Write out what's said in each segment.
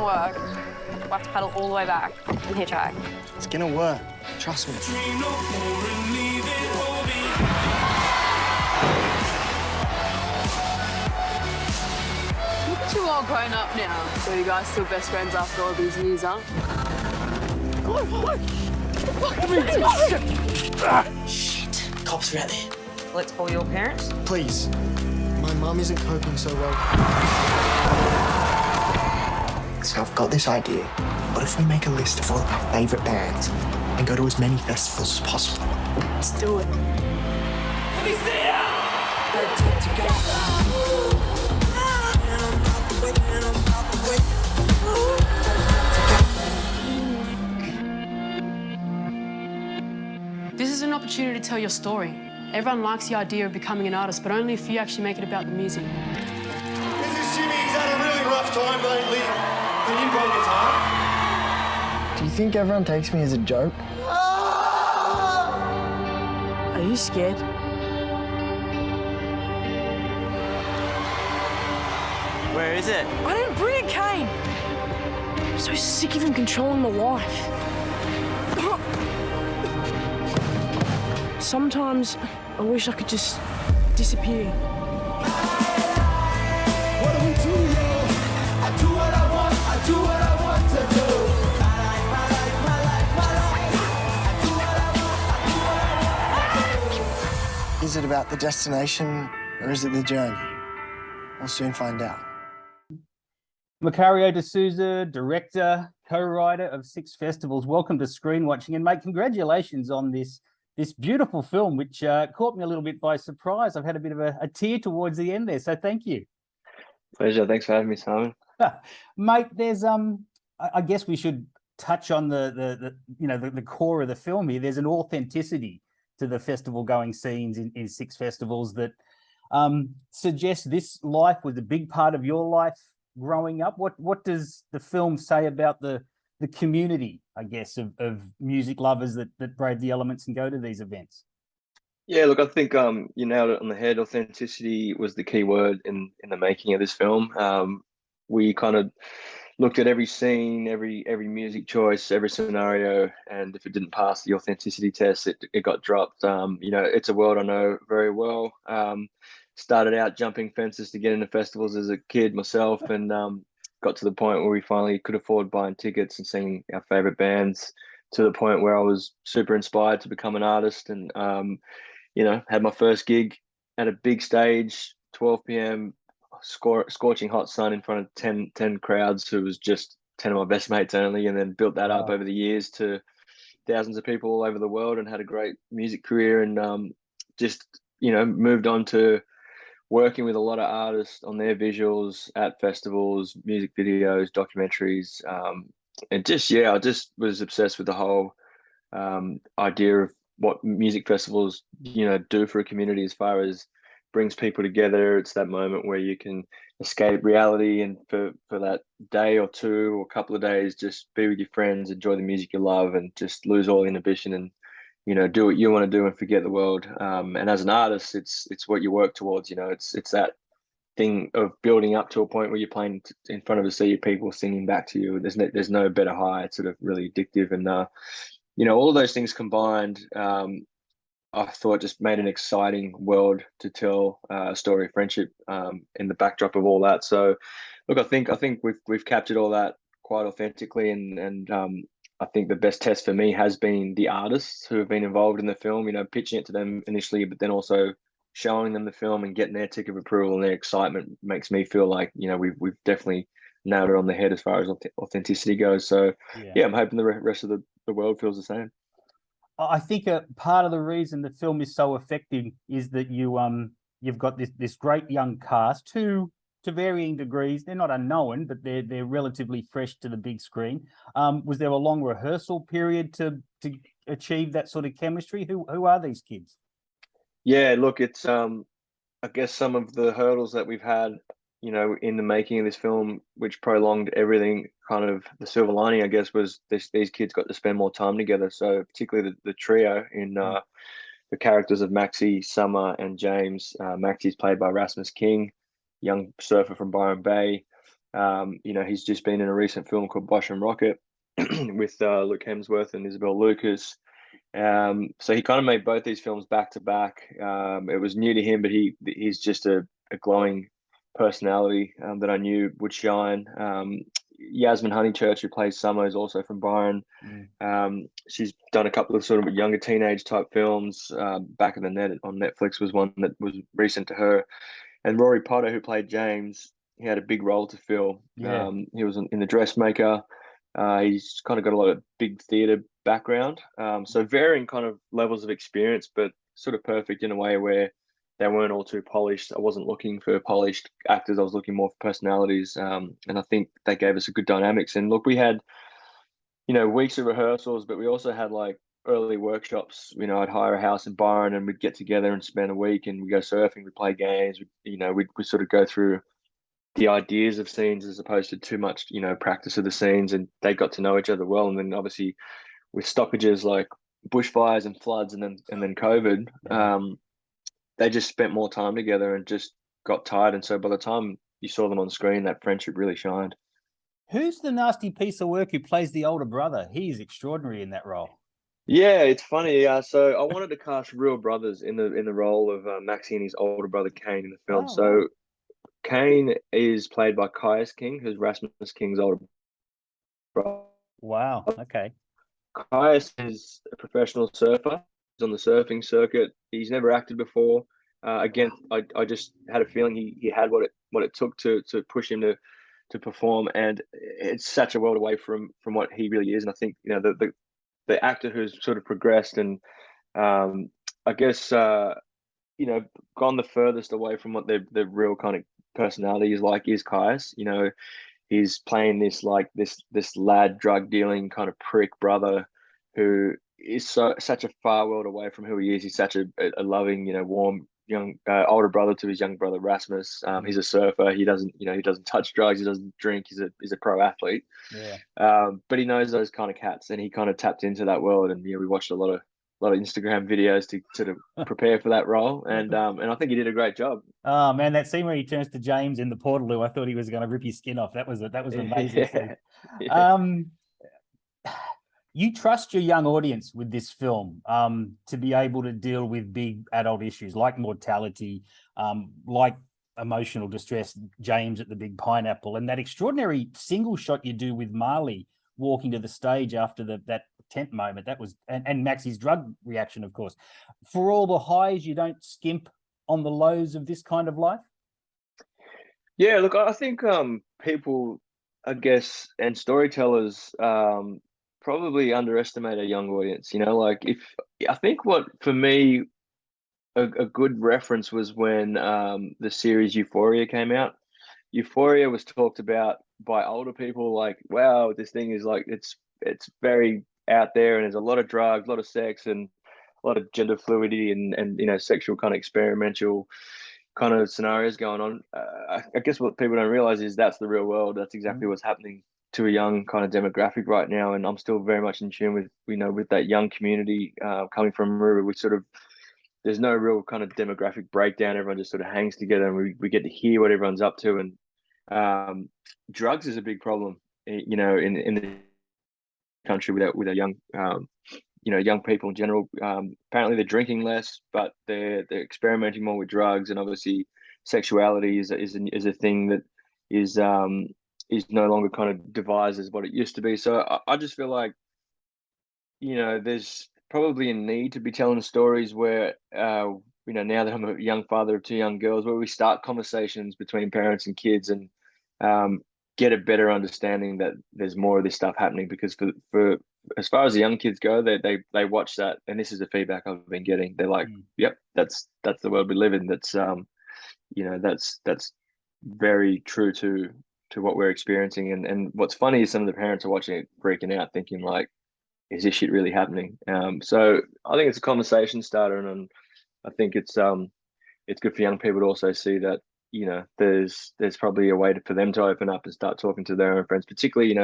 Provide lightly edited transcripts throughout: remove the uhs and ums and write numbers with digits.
work. We'll have to paddle all the way back and hitchhike. It's gonna work. Trust me. You all grown up now, so you guys still best friends after all these years, huh? Shit. Cops are out there. Let's call your parents. Please. My mum isn't coping so well. So I've got this idea. What if we make a list of all of our favourite bands and go to as many festivals as possible? Let's do it. Let me see ya! This is an opportunity to tell your story. Everyone likes the idea of becoming an artist, but only if you actually make it about the music. This is Jimmy. He's had a really rough time lately. Can you play guitar? Do you think everyone takes me as a joke? Are you scared? Where is it? I didn't bring it, Kane. I'm so sick of him controlling my life. Sometimes I wish I could just disappear. What do we do, yo? I do what I want. I do what I want to do. My life. I do what I want. Is it about the destination or is it the journey? We'll soon find out. MACARIO de Souza, director, co-writer of 6 festivals. Welcome to Screen Watching, and mate, congratulations on this beautiful film, which caught me a little bit by surprise. I've had a bit of a tear towards the end there, so thank you. Pleasure. Thanks for having me, Simon. Mate, there's I guess we should touch on the core of the film here. There's an authenticity to the festival going scenes in 6 festivals that suggests this life was a big part of your life growing up. What does the film say about the community, I guess, of music lovers that brave the elements and go to these events? Yeah, look, I think you nailed it on the head. Authenticity was the key word in the making of this film. We kind of looked at every scene, every music choice, every scenario, and if it didn't pass the authenticity test, it got dropped. It's a world I know very well. Started out jumping fences to get into festivals as a kid myself, and got to the point where we finally could afford buying tickets and seeing our favorite bands, to the point where I was super inspired to become an artist, and had my first gig at a big stage, 12 p.m, scorching hot sun in front of 10 crowds who was just 10 of my best mates only, and then built that up over the years to thousands of people all over the world, and had a great music career, and moved on to working with a lot of artists on their visuals at festivals, music videos, documentaries, and I just was obsessed with the whole idea of what music festivals do for a community, as far as brings people together. It's that moment where you can escape reality, and for that day or two or a couple of days, just be with your friends, enjoy the music you love, and just lose all inhibition and do what you want to do and forget the world. And as an artist, it's what you work towards. It's that thing of building up to a point where you're playing in front of a sea of people singing back to you. There's no better high. It's sort of really addictive, and all of those things combined, I thought just made an exciting world to tell a story of friendship in the backdrop of all that. So, look, I think we've captured all that quite authentically, and I think the best test for me has been the artists who have been involved in the film, pitching it to them initially, but then also showing them the film and getting their tick of approval, and their excitement makes me feel like, we've definitely nailed it on the head as far as authenticity goes. So yeah, I'm hoping the rest of the world feels the same. I think a part of the reason the film is so effective is that you've got this great young cast who, to varying degrees, they're not unknown, but they're relatively fresh to the big screen. Was there a long rehearsal period to achieve that sort of chemistry? Who are these kids? Yeah, look, it's I guess some of the hurdles that we've had, in the making of this film, which prolonged everything. Kind of the silver lining, I guess, was these kids got to spend more time together. So particularly the trio in the characters of Maxie, Summer, and James. Maxie's played by Rasmus King, young surfer from Byron Bay. He's just been in a recent film called Bosch and Rocket with Luke Hemsworth and Isabel Lucas. So he kind of made both these films back to back. It was new to him, but he's just a glowing personality that I knew would shine. Yasmin Honeychurch, who plays Summer, is also from Byron. She's done a couple of sort of younger teenage type films. Back of the Net on Netflix was one that was recent to her. And Rory Potter, who played James, he had a big role to fill. Yeah. He was in The Dressmaker. He's kind of got a lot of big theatre background. So varying kind of levels of experience, but sort of perfect in a way where they weren't all too polished. I wasn't looking for polished actors. I was looking more for personalities. And I think they gave us a good dynamics. And look, we had, weeks of rehearsals, but we also had like early workshops. I'd hire a house in Byron and we'd get together and spend a week and we'd go surfing, we'd play games. We'd sort of go through the ideas of scenes as opposed to too much, practice of the scenes, and they got to know each other well. And then obviously with stoppages like bushfires and floods and then COVID, they just spent more time together and just got tired. And so by the time you saw them on screen, that friendship really shined. Who's the nasty piece of work who plays the older brother? He's extraordinary in that role. Yeah, it's funny. So I wanted to cast real brothers in the role of Maxie and his older brother Kane in the film. Oh, so wow. Kane is played by Kobie King, who's Rasmus King's older brother. Wow. Okay. Kobie is a professional surfer. He's on the surfing circuit. He's never acted before. Again, I just had a feeling he had what it took to push him to perform, and it's such a world away from what he really is. And I think the actor who's sort of progressed and I guess gone the furthest away from what the real kind of personality is like is Kaius. He's playing this lad drug dealing kind of prick brother who is such a far world away from who he is. He's such a loving, warm young older brother to his young brother Rasmus. He's a surfer. He doesn't touch drugs. He doesn't drink. He's a pro athlete. Yeah. But he knows those kind of cats, and he kind of tapped into that world. And we watched a lot of Instagram videos to sort of prepare for that role, and I think he did a great job. Oh man, that scene where he turns to James in the Portaloo, I thought he was going to rip his skin off. That was amazing. Yeah. You trust your young audience with this film to be able to deal with big adult issues like mortality, like emotional distress. James at the Big Pineapple, and that extraordinary single shot you do with Marley walking to the stage after that tent moment. That was and Maxie's drug reaction, of course. For all the highs, you don't skimp on the lows of this kind of life. Yeah, look, I think people, I guess, and storytellers probably underestimate a young audience. I think what for me a good reference was when the series Euphoria came out. Euphoria was talked about by older people like, wow, this thing is like it's very out there, and there's a lot of drugs, a lot of sex, and a lot of gender fluidity and sexual kind of experimental kind of scenarios going on. I guess what people don't realize is that's the real world. That's exactly what's happening to a young kind of demographic right now, and I'm still very much in tune with with that young community coming from Aruba. We sort of, there's no real kind of demographic breakdown. Everyone just sort of hangs together, and we get to hear what everyone's up to. And drugs is a big problem, in the country with our young young people in general. Apparently they're drinking less, but they're experimenting more with drugs, and obviously sexuality is a thing that is no longer kind of devised as what it used to be. So I just feel like there's probably a need to be telling stories where now that I'm a young father of two young girls, where we start conversations between parents and kids and get a better understanding that there's more of this stuff happening. Because for as far as the young kids go, they watch that, and this is the feedback I've been getting. They're like, yep, that's the world we live in. That's that's very true to what we're experiencing. And what's funny is some of the parents are watching it freaking out, thinking like, is this shit really happening? So I think it's a conversation starter, and I think it's good for young people to also see that there's probably a way for them to open up and start talking to their own friends, particularly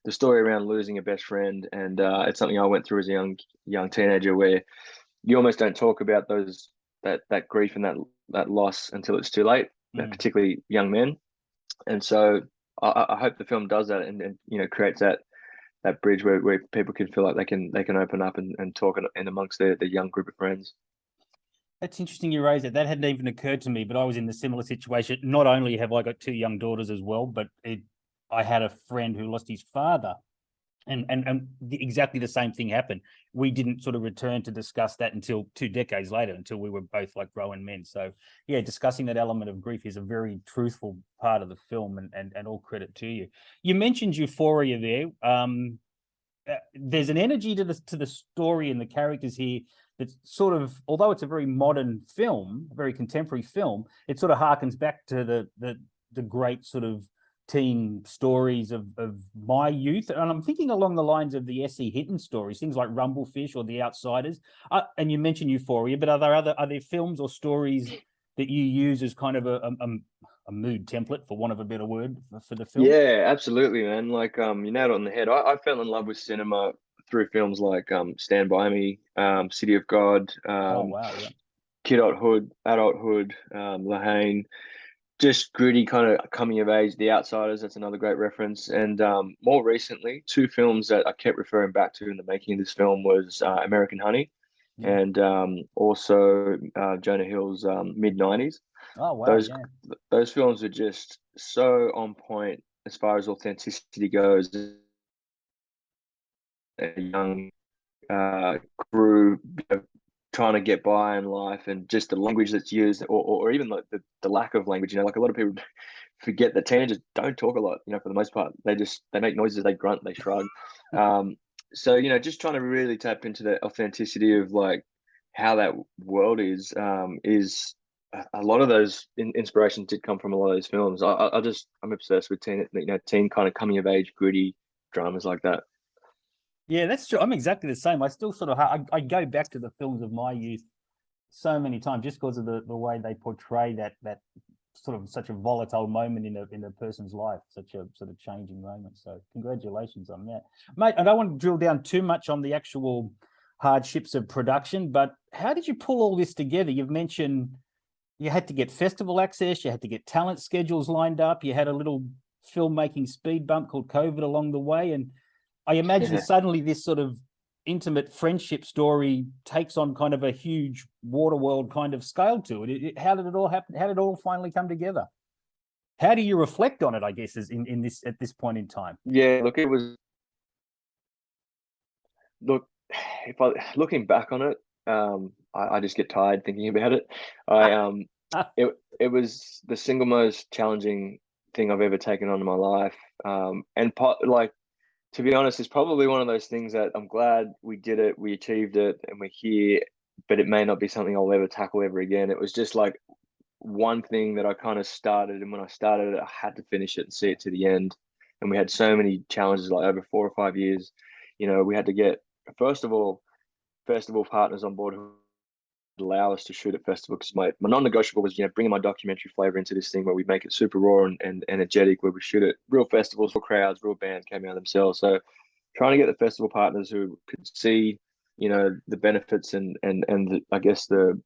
the story around losing a best friend. And it's something I went through as a young teenager, where you almost don't talk about that grief and that loss until it's too late, particularly young men. And so I hope the film does that and you know creates that bridge where people can feel like they can open up and talk in amongst their young group of friends. That's interesting you raised it. That hadn't even occurred to me, but I was in the similar situation. Not only have I got 2 young daughters as well, but I had a friend who lost his father, and exactly the same thing happened. We didn't sort of return to discuss that until 2 decades later, until we were both like grown men. So yeah, discussing that element of grief is a very truthful part of the film, and all credit to you. You mentioned euphoria there. There's an energy to the story and the characters here that's sort of, although it's a very modern film, a very contemporary film, it sort of harkens back to the great sort of teen stories of my youth. And I'm thinking along the lines of the S.E. Hinton stories, things like Rumblefish or The Outsiders. And you mentioned Euphoria, but are there films or stories that you use as kind of a mood template, for want of a better word, for the film? Yeah, absolutely, man. Like you nailed it on the head. I fell in love with cinema through films like Stand By Me, City of God, Oh wow, yeah. Kidulthood, Adulthood, Lahane, just gritty kind of coming of age. The Outsiders, that's another great reference. And more recently, 2 films that I kept referring back to in the making of this film was American Honey, Yeah. and also Jonah Hill's Mid-90s. Oh wow, Those yeah. those films are just so on point as far as authenticity goes. A young crew, you know, trying to get by in life, and just the language that's used, or even like the lack of language. You know, like a lot of people forget that teenagers don't talk a lot. You know, for the most part, they make noises, they grunt, they shrug. So you know, just trying to really tap into the authenticity of like how that world is a lot of those inspirations did come from a lot of those films. I'm obsessed with teen kind of coming of age gritty dramas like that. Yeah, that's true. I'm exactly the same. I still sort of I go back to the films of my youth so many times just because of the way they portray that sort of such a volatile moment in a person's life, such a sort of changing moment. So congratulations on that, mate. I don't want to drill down too much on the actual hardships of production, but how did you pull all this together? You've mentioned you had to get festival access, you had to get talent schedules lined up, you had a little filmmaking speed bump called COVID along the way, and I imagine suddenly this sort of intimate friendship story takes on kind of a huge Waterworld kind of scale to it. How did it all happen? How did it all finally come together? How do you reflect on it, I guess, is in this at this point in time? Yeah, look, if I looking back on it, I just get tired thinking about it. It was the single most challenging thing I've ever taken on in my life. Like, to be honest, it's probably one of those things that I'm glad we did it, we achieved it, and we're here, but it may not be something I'll ever tackle ever again. It was just like one thing that I kind of started, and when I started it, I had to finish it and see it to the end. And we had so many challenges, like over 4 or 5 years. You know, we had to get, first of all, festival partners on board who allow us to shoot at festival, because my non-negotiable was, you know, bringing my documentary flavor into this thing where we make it super raw and energetic, where we shoot at real festivals, real crowds, real bands came out themselves. So trying to get the festival partners who could see, you know, the benefits and I guess the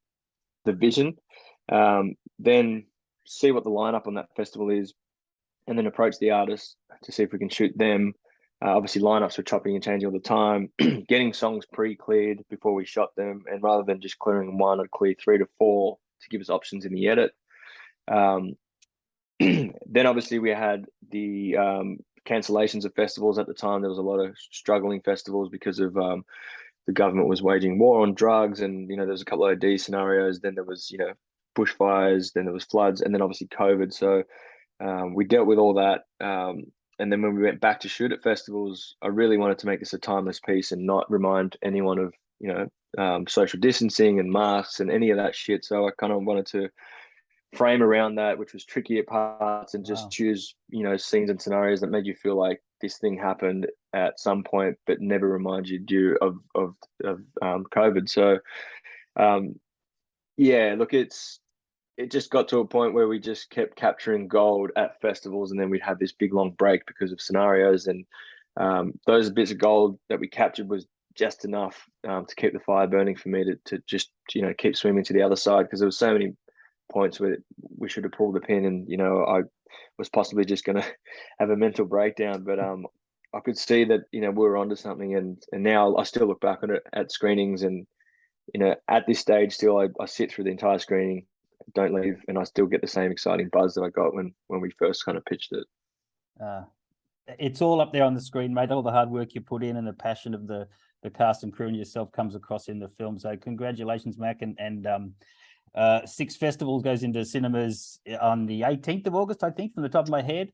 vision, then see what the lineup on that festival is, and then approach the artists to see if we can shoot them. Obviously, lineups were chopping and changing all the time. Getting songs pre-cleared before we shot them, and rather than just clearing one, I'd clear 3 to 4 to give us options in the edit. Then obviously we had the cancellations of festivals at the time. There was a lot of struggling festivals because of the government was waging war on drugs, and you know there was a couple of OD scenarios. Then there was, you know, bushfires. Then there was floods, and then obviously COVID. So we dealt with all that. And then when we went back to shoot at festivals, I really wanted to make this a timeless piece and not remind anyone of, you know, social distancing and masks and any of that shit. So I kind of wanted to frame around that, which was tricky at parts, and just choose, you know, scenes and scenarios that made you feel like this thing happened at some point, but never reminded you of COVID. So, yeah, look, it just got to a point where we just kept capturing gold at festivals, and then we'd have this big long break because of scenarios. And those bits of gold that we captured was just enough to keep the fire burning for me to just, you know, keep swimming to the other side, because there was so many points where we should have pulled the pin. And, you know, was possibly just going to have a mental breakdown. But I could see that, you know, we were onto something, and now I still look back on it at screenings, and, you know, at this stage still I sit through the entire screening, don't leave, and I still get the same exciting buzz that I got when we first kind of pitched it. It's all up there on the screen, mate. All the hard work you put in and the passion of the cast and crew and yourself comes across in the film. So congratulations, Mac. And Six Festivals goes into cinemas on the 18th of August, I think, from the top of my head.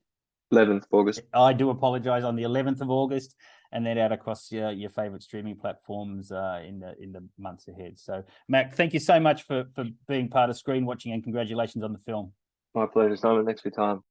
11th of August. I do apologise, on the 11th of August, and then out across your favourite streaming platforms in the months ahead. So, Mac, thank you so much for being part of Screen Watching, and congratulations on the film. My pleasure, Simon. Thanks for your time.